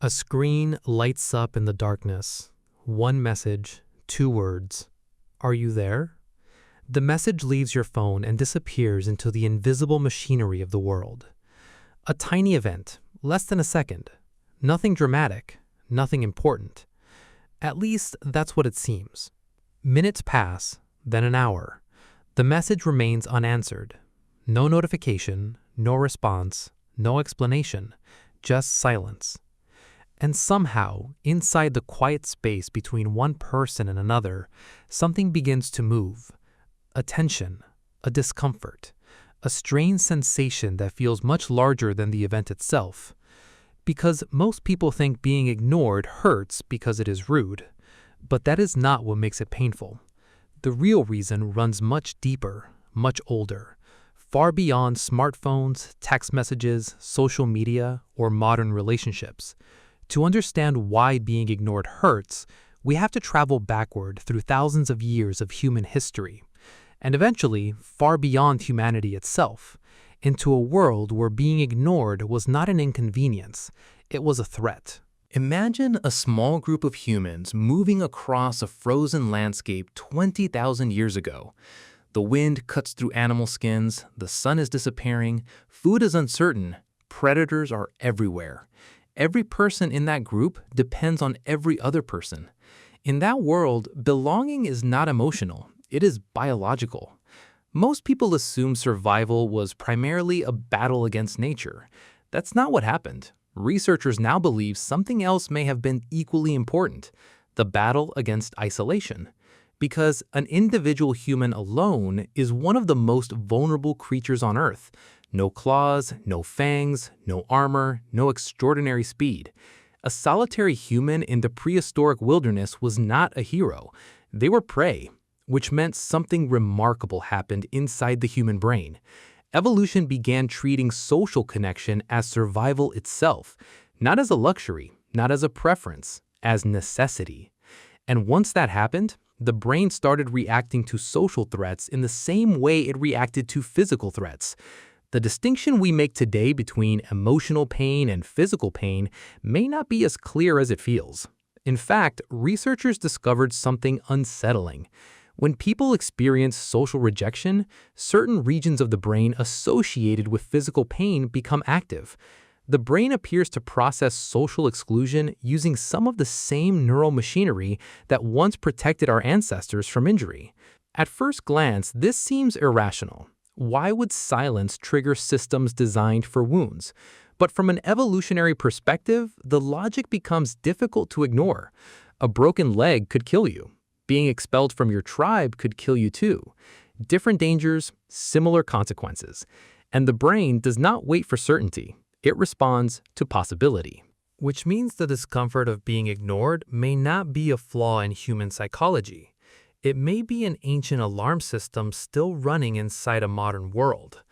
A screen lights up in the darkness. One message, two words. Are you there? The message leaves your phone and disappears into the invisible machinery of the world. A tiny event, less than a second. Nothing dramatic, nothing important. At least that's what it seems. Minutes pass, then an hour. The message remains unanswered. No notification, no response, no explanation, just silence. And somehow, inside the quiet space between one person and another, something begins to move. A tension, a discomfort, a strange sensation that feels much larger than the event itself. Because most people think being ignored hurts because it is rude, but that is not what makes it painful. The real reason runs much deeper, much older, far beyond smartphones, text messages, social media, or modern relationships. To understand why being ignored hurts, we have to travel backward through thousands of years of human history, and eventually far beyond humanity itself, into a world where being ignored was not an inconvenience, it was a threat. Imagine a small group of humans moving across a frozen landscape 20,000 years ago. The wind cuts through animal skins, the sun is disappearing, food is uncertain, predators are everywhere. Every person in that group depends on every other person. In that world, belonging is not emotional, it is biological. Most people assume survival was primarily a battle against nature. That's not what happened. Researchers now believe something else may have been equally important, the battle against isolation. Because an individual human alone is one of the most vulnerable creatures on Earth. No claws, no fangs, no armor, no extraordinary speed. A solitary human in the prehistoric wilderness was not a hero. They were prey, which meant something remarkable happened inside the human brain. Evolution began treating social connection as survival itself, not as a luxury, not as a preference, as necessity. And once that happened, the brain started reacting to social threats in the same way it reacted to physical threats. The distinction we make today between emotional pain and physical pain may not be as clear as it feels. In fact, researchers discovered something unsettling. When people experience social rejection, certain regions of the brain associated with physical pain become active. The brain appears to process social exclusion using some of the same neural machinery that once protected our ancestors from injury. At first glance, this seems irrational. Why would silence trigger systems designed for wounds? But from an evolutionary perspective, the logic becomes difficult to ignore. A broken leg could kill you. Being expelled from your tribe could kill you too. Different dangers, similar consequences. And the brain does not wait for certainty. It responds to possibility. Which means the discomfort of being ignored may not be a flaw in human psychology. It may be an ancient alarm system still running inside a modern world.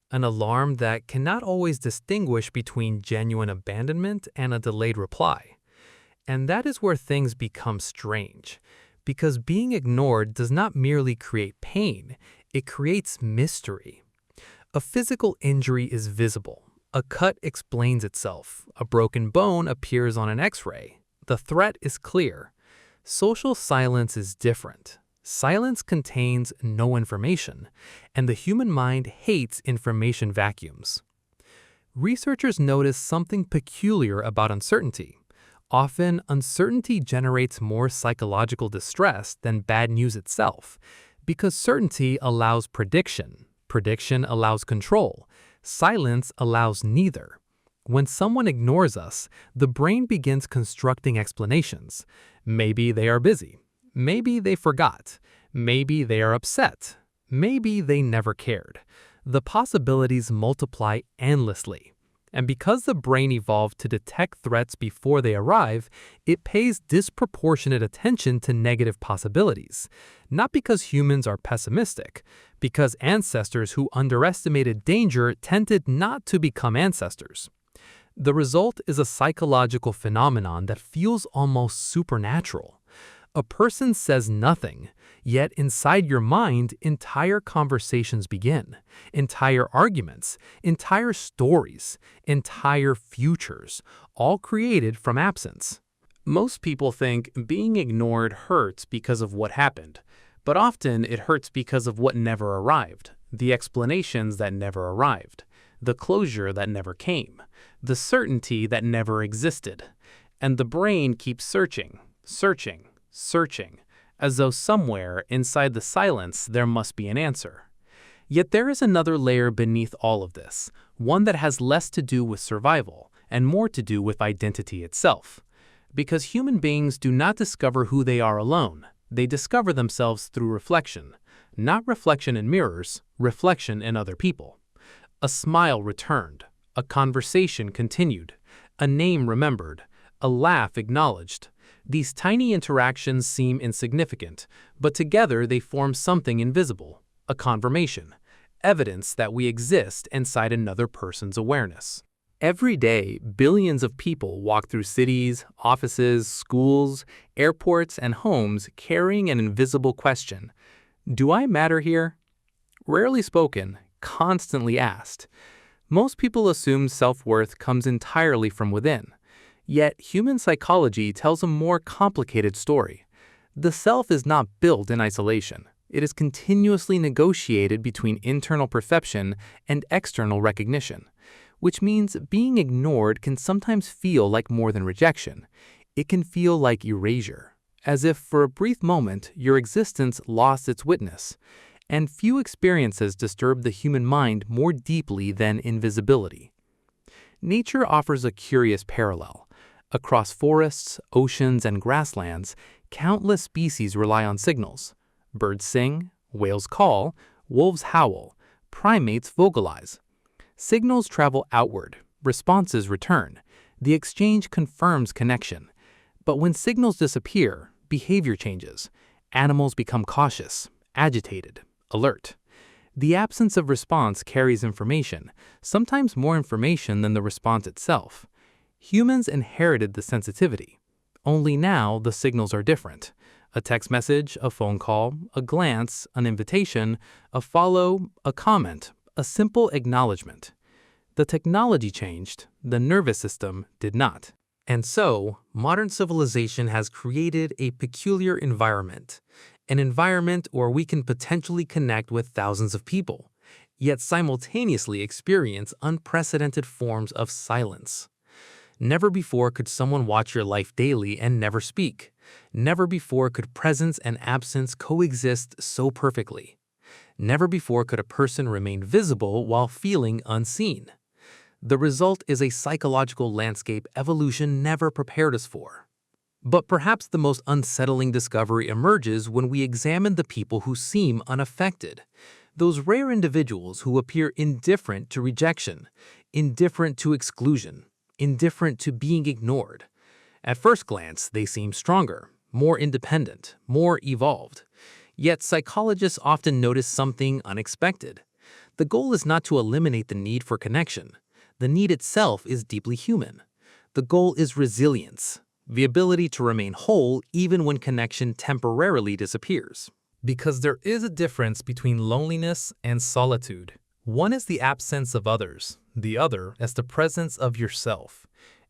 An alarm that cannot always distinguish between genuine abandonment and a delayed reply. And that is where things become strange. Because being ignored does not merely create pain, it creates mystery. A physical injury is visible. A cut explains itself. A broken bone appears on an X-ray. The threat is clear. Social silence is different. Silence contains no information, and the human mind hates information vacuums. Researchers notice something peculiar about uncertainty. Often, uncertainty generates more psychological distress than bad news itself, because certainty allows prediction. Prediction allows control. Silence allows neither. When someone ignores us, the brain begins constructing explanations. Maybe they are busy. Maybe they forgot. Maybe they are upset. Maybe they never cared. The possibilities multiply endlessly. And because the brain evolved to detect threats before they arrive, it pays disproportionate attention to negative possibilities. Not because humans are pessimistic, because ancestors who underestimated danger tended not to become ancestors. The result is a psychological phenomenon that feels almost supernatural. A person says nothing, yet inside your mind, entire conversations begin, entire arguments, entire stories, entire futures, all created from absence. Most people think being ignored hurts because of what happened, but often it hurts because of what never arrived, the explanations that never arrived, the closure that never came, the certainty that never existed. And the brain keeps searching, searching, searching, as though somewhere inside the silence there must be an answer. Yet there is another layer beneath all of this, one that has less to do with survival and more to do with identity itself. Because human beings do not discover who they are alone, they discover themselves through reflection. Not reflection in mirrors, reflection in other people. A smile returned, a conversation continued, a name remembered, a laugh acknowledged. These tiny interactions seem insignificant, but together they form something invisible, a confirmation, evidence that we exist inside another person's awareness. Every day, billions of people walk through cities, offices, schools, airports, and homes carrying an invisible question. Do I matter here? Rarely spoken, constantly asked. Most people assume self-worth comes entirely from within. Yet, human psychology tells a more complicated story. The self is not built in isolation. It is continuously negotiated between internal perception and external recognition, which means being ignored can sometimes feel like more than rejection. It can feel like erasure, as if for a brief moment your existence lost its witness. And few experiences disturb the human mind more deeply than invisibility. Nature offers a curious parallel. Across forests, oceans, and grasslands, countless species rely on signals. Birds sing, whales call, wolves howl, primates vocalize. Signals travel outward, responses return. The exchange confirms connection. But when signals disappear, behavior changes. Animals become cautious, agitated, alert. The absence of response carries information, sometimes more information than the response itself. Humans inherited the sensitivity. Only now the signals are different. A text message, a phone call, a glance, an invitation, a follow, a comment, a simple acknowledgement. The technology changed, the nervous system did not. And so, modern civilization has created a peculiar environment. An environment where we can potentially connect with thousands of people, yet simultaneously experience unprecedented forms of silence. Never before could someone watch your life daily and never speak. Never before could presence and absence coexist so perfectly. Never before could a person remain visible while feeling unseen. The result is a psychological landscape evolution never prepared us for. But perhaps the most unsettling discovery emerges when we examine the people who seem unaffected. Those rare individuals who appear indifferent to rejection, indifferent to exclusion, indifferent to being ignored. At first glance, they seem stronger, more independent, more evolved. Yet psychologists often notice something unexpected. The goal is not to eliminate the need for connection. The need itself is deeply human. The goal is resilience, the ability to remain whole even when connection temporarily disappears. Because there is a difference between loneliness and solitude. One is the absence of others, the other is the presence of yourself.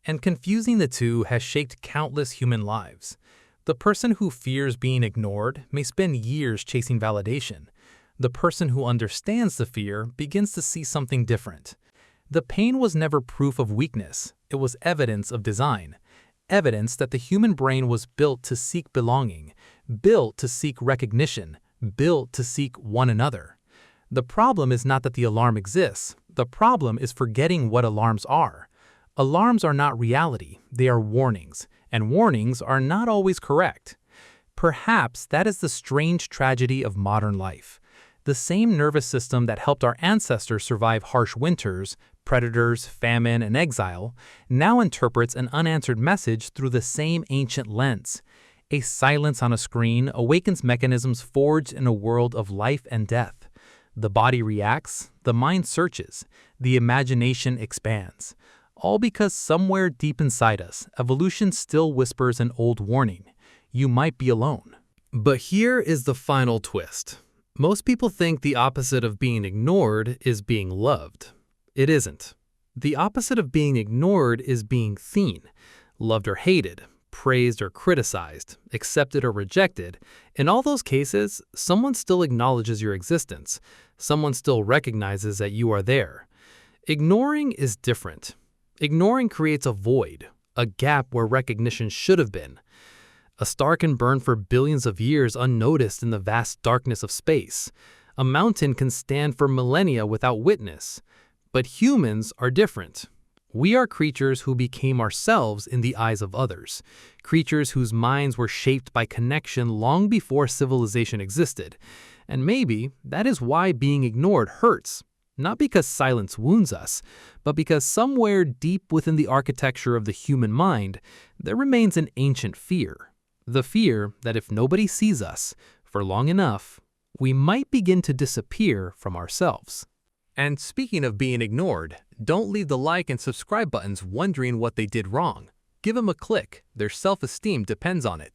And confusing the two has shaped countless human lives. The person who fears being ignored may spend years chasing validation. The person who understands the fear begins to see something different. The pain was never proof of weakness, it was evidence of design. Evidence that the human brain was built to seek belonging, built to seek recognition, built to seek one another. The problem is not that the alarm exists. The problem is forgetting what alarms are. Alarms are not reality, they are warnings, and warnings are not always correct. Perhaps that is the strange tragedy of modern life. The same nervous system that helped our ancestors survive harsh winters, predators, famine, and exile, now interprets an unanswered message through the same ancient lens. A silence on a screen awakens mechanisms forged in a world of life and death. The body reacts, the mind searches, the imagination expands. All because somewhere deep inside us, evolution still whispers an old warning. you might be alone. But here is the final twist. Most people think the opposite of being ignored is being loved. It isn't. The opposite of being ignored is being seen, loved or hated, praised or criticized, accepted or rejected. In all those cases, someone still acknowledges your existence. Someone still recognizes that you are there. Ignoring is different. Ignoring creates a void, a gap where recognition should have been. A star can burn for billions of years unnoticed in the vast darkness of space. A mountain can stand for millennia without witness. But humans are different. We are creatures who became ourselves in the eyes of others, creatures whose minds were shaped by connection long before civilization existed. And maybe that is why being ignored hurts, not because silence wounds us, but because somewhere deep within the architecture of the human mind, there remains an ancient fear. The fear that if nobody sees us for long enough, we might begin to disappear from ourselves. And speaking of being ignored, don't leave the like and subscribe buttons wondering what they did wrong. Give them a click. Their self-esteem depends on it.